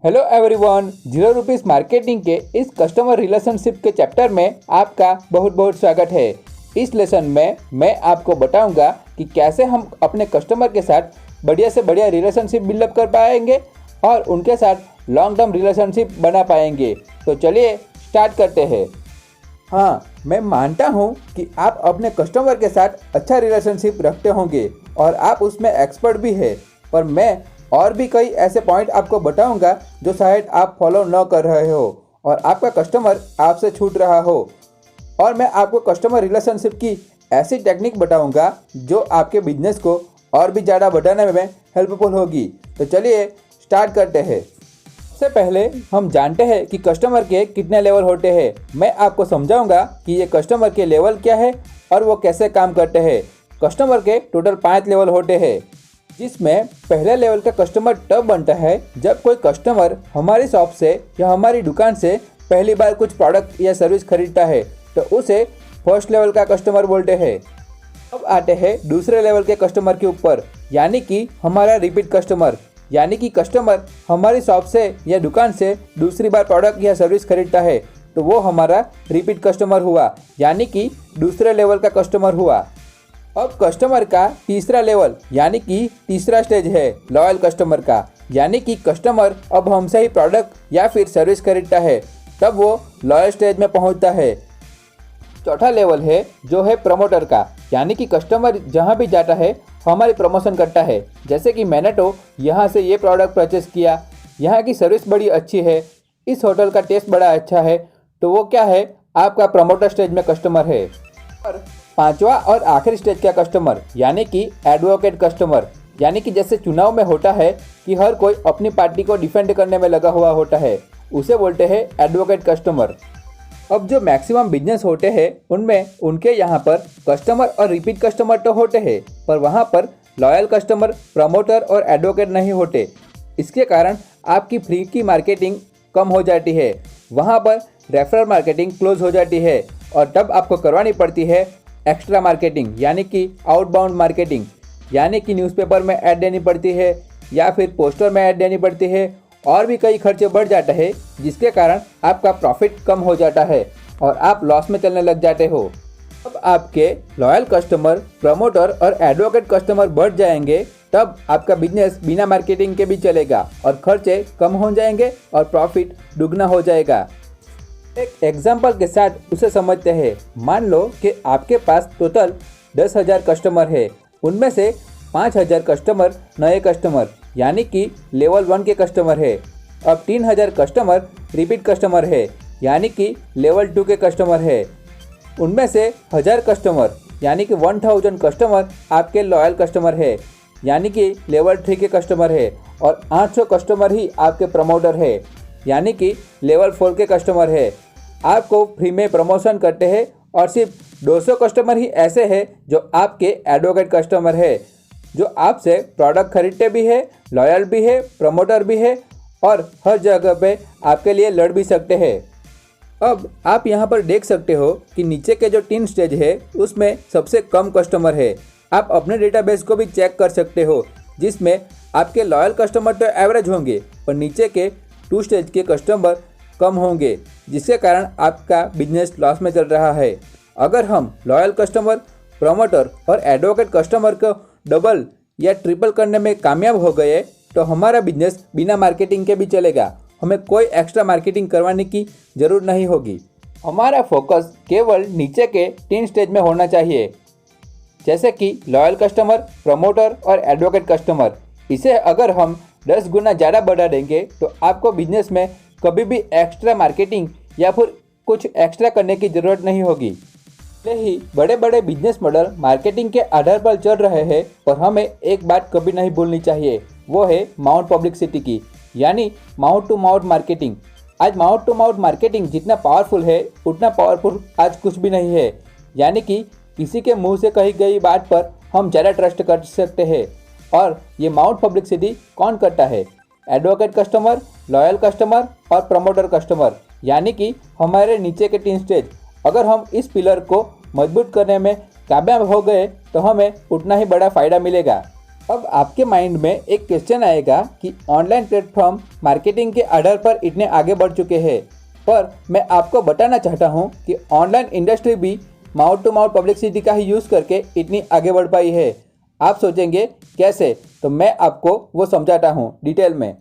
Hello everyone, ₹0 marketing के इस customer relationship के चैप्टर में आपका बहुत बहुत स्वागत है। इस लेसन में मैं आपको बताऊंगा कि कैसे हम अपने कस्टमर के साथ बढ़िया से बढ़िया रिलेशनशिप बिल्डअप कर पाएंगे और उनके साथ लॉन्ग टर्म रिलेशनशिप बना पाएंगे। तो चलिए स्टार्ट करते हैं। हाँ, मैं मानता हूँ कि आप अपने कस्टमर के साथ अच्छा रिलेशनशिप रखते होंगे और आप उसमें एक्सपर्ट भी है, पर मैं और भी कई ऐसे पॉइंट आपको बताऊंगा जो शायद आप फॉलो न कर रहे हो और आपका कस्टमर आपसे छूट रहा हो। और मैं आपको कस्टमर रिलेशनशिप की ऐसी टेक्निक बताऊंगा जो आपके बिजनेस को और भी ज़्यादा बढ़ाने में हेल्पफुल होगी। तो चलिए स्टार्ट करते हैं। सबसे पहले हम जानते हैं कि कस्टमर के कितने लेवल होते हैं। मैं आपको समझाऊंगा कि ये कस्टमर के लेवल क्या है और वो कैसे काम करते हैं। कस्टमर के टोटल 5 लेवल होते हैं, जिसमें पहले लेवल का कस्टमर तब बनता है जब कोई कस्टमर हमारी शॉप से या हमारी दुकान से पहली बार कुछ प्रोडक्ट या सर्विस खरीदता है, तो उसे फर्स्ट लेवल का कस्टमर बोलते हैं। अब आते हैं दूसरे लेवल के कस्टमर के ऊपर, यानी कि हमारा रिपीट कस्टमर। यानी कि कस्टमर हमारी शॉप से या दुकान से दूसरी बार प्रोडक्ट या सर्विस खरीदता है, तो वो हमारा रिपीट कस्टमर हुआ, यानी कि दूसरे लेवल का कस्टमर हुआ। अब कस्टमर का तीसरा लेवल यानी कि तीसरा स्टेज है लॉयल कस्टमर का, यानी कि कस्टमर अब हमसे ही प्रोडक्ट या फिर सर्विस खरीदता है, तब वो लॉयल स्टेज में पहुंचता है। चौथा लेवल है जो है प्रमोटर का, यानी कि कस्टमर जहां भी जाता है हमारी प्रमोशन करता है। जैसे कि मैंने तो यहाँ से ये प्रोडक्ट परचेस किया, यहाँ की सर्विस बड़ी अच्छी है, इस होटल का टेस्ट बड़ा अच्छा है, तो वो क्या है, आपका प्रमोटर स्टेज में कस्टमर है। और पांचवा और आखिरी स्टेज का कस्टमर यानी कि एडवोकेट कस्टमर, यानी कि जैसे चुनाव में होता है कि हर कोई अपनी पार्टी को डिफेंड करने में लगा हुआ होता है, उसे बोलते हैं एडवोकेट कस्टमर। अब जो मैक्सिमम बिजनेस होते हैं उनमें उनके यहाँ पर कस्टमर और रिपीट कस्टमर तो होते हैं, पर वहाँ पर लॉयल कस्टमर, प्रमोटर और एडवोकेट नहीं होते। इसके कारण आपकी फ्री की मार्केटिंग कम हो जाती है, वहाँ पर रेफरल मार्केटिंग क्लोज हो जाती है और तब आपको करवानी पड़ती है एक्स्ट्रा मार्केटिंग, यानी कि आउटबाउंड मार्केटिंग, यानी कि न्यूज़पेपर में ऐड देनी पड़ती है या फिर पोस्टर में ऐड देनी पड़ती है और भी कई खर्चे बढ़ जाते हैं, जिसके कारण आपका प्रॉफिट कम हो जाता है और आप लॉस में चलने लग जाते हो। अब आपके लॉयल कस्टमर, प्रमोटर और एडवोकेट कस्टमर बढ़ जाएंगे, तब आपका बिजनेस बिना मार्केटिंग के भी चलेगा और खर्चे कम हो जाएंगे और प्रॉफिट दुगना हो जाएगा। एक एग्जाम्पल के साथ उसे समझते हैं। मान लो कि आपके पास टोटल 10,000 कस्टमर है, उनमें से 5,000 कस्टमर नए कस्टमर यानी कि लेवल 1 के कस्टमर है। अब 3,000 कस्टमर रिपीट कस्टमर है, यानी कि लेवल 2 के कस्टमर है। उनमें से 1,000 कस्टमर यानी कि 1,000 कस्टमर आपके लॉयल कस्टमर है, यानी कि लेवल 3 के कस्टमर है। और 800 कस्टमर ही आपके प्रमोटर है, यानी कि लेवल 4 के कस्टमर है। आपको फ्री में प्रमोशन करते हैं और सिर्फ 200 कस्टमर ही ऐसे हैं जो आपके एडवोकेट कस्टमर है, जो आपसे प्रोडक्ट खरीदते भी है, लॉयल भी है, प्रमोटर भी है और हर जगह पे आपके लिए लड़ भी सकते हैं। अब आप यहाँ पर देख सकते हो कि नीचे के जो 3 स्टेज है उसमें सबसे कम कस्टमर है। आप अपने डेटाबेस को भी चेक कर सकते हो, जिसमें आपके लॉयल कस्टमर तो एवरेज होंगे पर नीचे के 2 स्टेज के कस्टमर कम होंगे, जिसके कारण आपका बिजनेस लॉस में चल रहा है। अगर हम लॉयल कस्टमर, प्रमोटर और एडवोकेट कस्टमर को डबल या ट्रिपल करने में कामयाब हो गए तो हमारा बिजनेस बिना मार्केटिंग के भी चलेगा, हमें कोई एक्स्ट्रा मार्केटिंग करवाने की ज़रूरत नहीं होगी। हमारा फोकस केवल नीचे के 3 स्टेज में होना चाहिए, जैसे कि लॉयल कस्टमर, प्रमोटर और एडवोकेट कस्टमर। इसे अगर हम 10 गुना ज़्यादा बढ़ा देंगे तो आपको बिजनेस में कभी भी एक्स्ट्रा मार्केटिंग या फिर कुछ एक्स्ट्रा करने की ज़रूरत नहीं होगी। भले ही बड़े बड़े बिजनेस मॉडल मार्केटिंग के आधार पर चल रहे हैं, पर हमें एक बात कभी नहीं भूलनी चाहिए, वो है माउथ पब्लिसिटी की, यानी माउथ टू माउथ मार्केटिंग। आज माउथ टू माउथ मार्केटिंग जितना पावरफुल है उतना पावरफुल आज कुछ भी नहीं है, यानी कि किसी के मुंह से कही गई बात पर हम ज़्यादा ट्रस्ट कर सकते हैं। और ये माउथ पब्लिसिटी कौन करता है? एडवोकेट कस्टमर, लॉयल कस्टमर और प्रमोटर कस्टमर, यानी कि हमारे नीचे के 3 स्टेज। अगर हम इस पिलर को मजबूत करने में कामयाब हो गए तो हमें उतना ही बड़ा फ़ायदा मिलेगा। अब आपके माइंड में एक क्वेश्चन आएगा कि ऑनलाइन प्लेटफॉर्म मार्केटिंग के आधार पर इतने आगे बढ़ चुके हैं, पर मैं आपको बताना चाहता हूं कि ऑनलाइन इंडस्ट्री भी माउथ टू माउथ पब्लिसिटी का ही यूज़ करके इतनी आगे बढ़ पाई है। आप सोचेंगे कैसे, तो मैं आपको वो समझाता हूँ डिटेल में।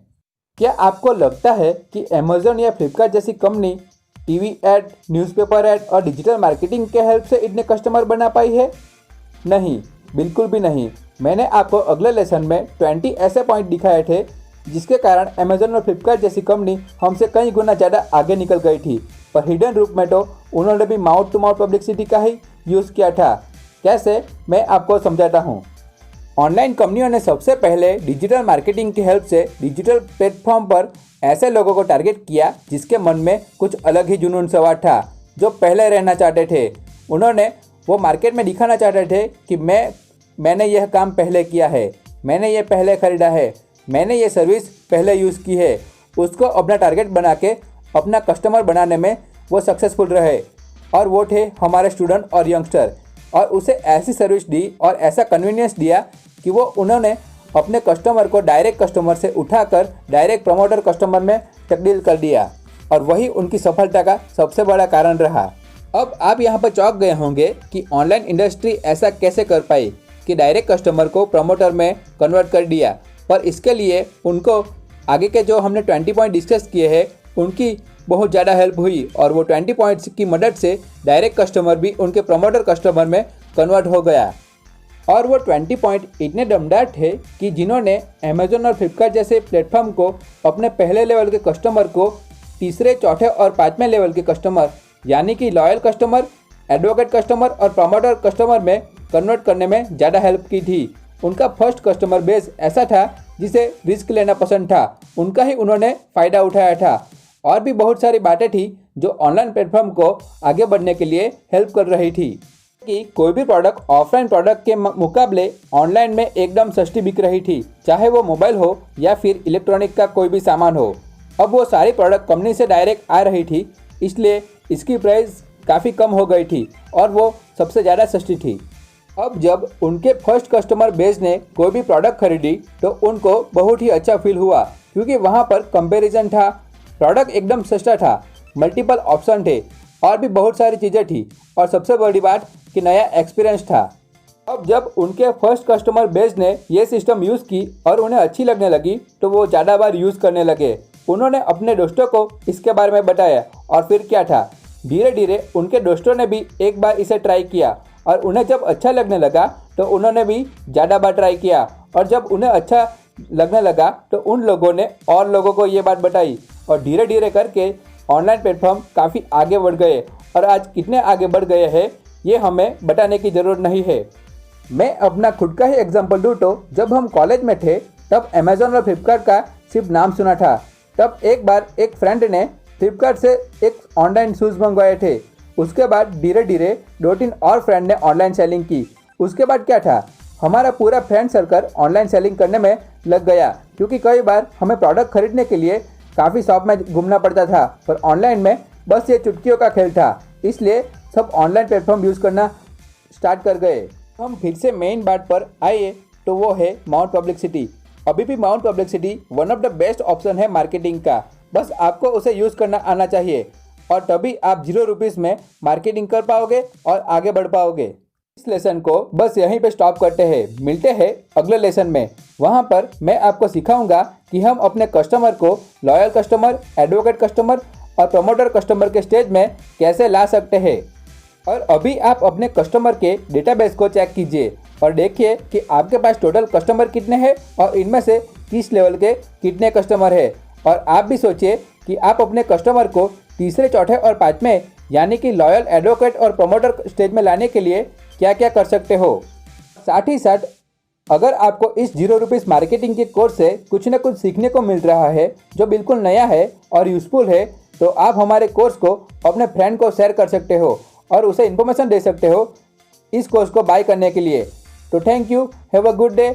क्या आपको लगता है कि अमेज़न या फ्लिपकार्ट जैसी company TV add, newspaper ad और डिजिटल मार्केटिंग के हेल्प से इतने कस्टमर बना पाई है? नहीं, बिल्कुल भी नहीं। मैंने आपको अगले लेसन में 20 ऐसे पॉइंट दिखाए थे जिसके कारण अमेज़न और फ्लिपकार्ट जैसी कंपनी हमसे कई गुना ज़्यादा आगे निकल गई थी, पर हिडन रूप में तो उन्होंने भी माउथ टू माउथ पब्लिसिटी का ही यूज़ किया था। कैसे, मैं आपको समझाता हूँ। ऑनलाइन कंपनियों ने सबसे पहले डिजिटल मार्केटिंग की हेल्प से डिजिटल प्लेटफॉर्म पर ऐसे लोगों को टारगेट किया जिसके मन में कुछ अलग ही जुनून सवार था, जो पहले रहना चाहते थे। उन्होंने वो मार्केट में दिखाना चाहते थे कि मैंने यह काम पहले किया है, मैंने ये पहले ख़रीदा है, मैंने ये सर्विस पहले यूज़ की है। उसको अपना टारगेट बना के अपना कस्टमर बनाने में वो सक्सेसफुल रहे, और वो थे हमारे स्टूडेंट और यंगस्टर। और उसे ऐसी सर्विस दी और ऐसा कन्वीनियंस दिया कि उन्होंने अपने कस्टमर को डायरेक्ट कस्टमर से उठाकर डायरेक्ट प्रमोटर कस्टमर में तब्दील कर दिया, और वही उनकी सफलता का सबसे बड़ा कारण रहा। अब आप यहाँ पर चौंक गए होंगे कि ऑनलाइन इंडस्ट्री ऐसा कैसे कर पाई कि डायरेक्ट कस्टमर को प्रमोटर में कन्वर्ट कर दिया। पर इसके लिए उनको आगे के जो हमने 20 पॉइंट डिस्कस किए हैं उनकी बहुत ज़्यादा हेल्प हुई, और वो 20 पॉइंट्स की मदद से डायरेक्ट कस्टमर भी उनके प्रमोटर कस्टमर में कन्वर्ट हो गया। और वो 20 पॉइंट इतने दमदार थे कि जिन्होंने अमेज़न और फ्लिपकार्ट जैसे प्लेटफॉर्म को अपने पहले लेवल के कस्टमर को तीसरे, चौथे और पाँचवें लेवल के कस्टमर यानी कि लॉयल कस्टमर, एडवोकेट कस्टमर और प्रमोटर कस्टमर में कन्वर्ट करने में ज़्यादा हेल्प की थी। उनका फर्स्ट कस्टमर बेस ऐसा था जिसे रिस्क लेना पसंद था, उनका ही उन्होंने फ़ायदा उठाया था। और भी बहुत सारी बातें थी जो ऑनलाइन प्लेटफॉर्म को आगे बढ़ने के लिए हेल्प कर रही थी कि कोई भी प्रोडक्ट ऑफलाइन प्रोडक्ट के मुकाबले ऑनलाइन में एकदम सस्ती बिक रही थी, चाहे वो मोबाइल हो या फिर इलेक्ट्रॉनिक का कोई भी सामान हो। अब वो सारी प्रोडक्ट कंपनी से डायरेक्ट आ रही थी, इसलिए इसकी प्राइस काफ़ी कम हो गई थी और वो सबसे ज़्यादा सस्ती थी। अब जब उनके फर्स्ट कस्टमर बेस ने कोई भी प्रोडक्ट खरीदी तो उनको बहुत ही अच्छा फील हुआ, क्योंकि वहाँ पर कंपैरिजन था, प्रोडक्ट एकदम सस्ता था, मल्टीपल ऑप्शन थे और भी बहुत सारी चीज़ें थी, और सबसे बड़ी बात कि नया एक्सपीरियंस था। अब जब उनके फर्स्ट कस्टमर बेस ने ये सिस्टम यूज़ की और उन्हें अच्छी लगने लगी तो वो ज़्यादा बार यूज़ करने लगे। उन्होंने अपने दोस्तों को इसके बारे में बताया, और फिर क्या था, धीरे धीरे उनके दोस्तों ने भी एक बार इसे ट्राई किया, और उन्हें जब अच्छा लगने लगा तो उन्होंने भी ज़्यादा बार ट्राई किया, और जब उन्हें अच्छा लगने लगा तो उन लोगों ने और लोगों को ये बात बताई, और धीरे धीरे करके ऑनलाइन प्लेटफॉर्म काफ़ी आगे बढ़ गए। और आज कितने आगे बढ़ गए हैं ये हमें बताने की ज़रूरत नहीं है। मैं अपना खुद का ही एग्जांपल दूँ तो जब हम कॉलेज में थे तब अमेज़न और फ्लिपकार्ट का सिर्फ नाम सुना था। तब एक बार एक फ्रेंड ने फ्लिपकार्ट से एक ऑनलाइन शूज़ मंगवाए थे। उसके बाद धीरे धीरे 2-3 और फ्रेंड ने ऑनलाइन सेलिंग की। उसके बाद क्या था, हमारा पूरा फ्रेंड सर्कल ऑनलाइन सेलिंग करने में लग गया, क्योंकि कई बार हमें प्रोडक्ट खरीदने के लिए काफ़ी शॉप में घूमना पड़ता था, पर ऑनलाइन में बस ये चुटकियों का खेल था, इसलिए सब ऑनलाइन प्लेटफॉर्म यूज़ करना स्टार्ट कर गए। हम फिर से मेन बात पर आइए तो वो है माउथ पब्लिसिटी। अभी भी mouth publicity one of the best option है मार्केटिंग का, बस आपको उसे यूज़ करना आना चाहिए, और तभी आप 0 रुपीज़ में मार्केटिंग कर पाओगे और आगे बढ़ पाओगे। इस लेसन को बस यहीं पे स्टॉप करते हैं, मिलते हैं अगले लेसन में। वहाँ पर मैं आपको सिखाऊंगा कि हम अपने कस्टमर को लॉयल कस्टमर, एडवोकेट कस्टमर और प्रमोटर कस्टमर के स्टेज में कैसे ला सकते हैं। और अभी आप अपने कस्टमर के डेटाबेस को चेक कीजिए और देखिए कि आपके पास टोटल कस्टमर कितने हैं और इनमें से किस लेवल के कितने कस्टमर हैं। और आप भी सोचिए कि आप अपने कस्टमर को तीसरे, चौथे और पाँचवें यानी कि लॉयल, एडवोकेट और प्रमोटर स्टेज में लाने के लिए क्या क्या कर सकते हो। साथ ही साथ अगर आपको इस 0 रुपीज़ मार्केटिंग के कोर्स से कुछ न कुछ सीखने को मिल रहा है जो बिल्कुल नया है और यूज़फुल है, तो आप हमारे कोर्स को अपने फ्रेंड को शेयर कर सकते हो और उसे इन्फॉर्मेशन दे सकते हो इस कोर्स को बाय करने के लिए। तो thank you, have a good day.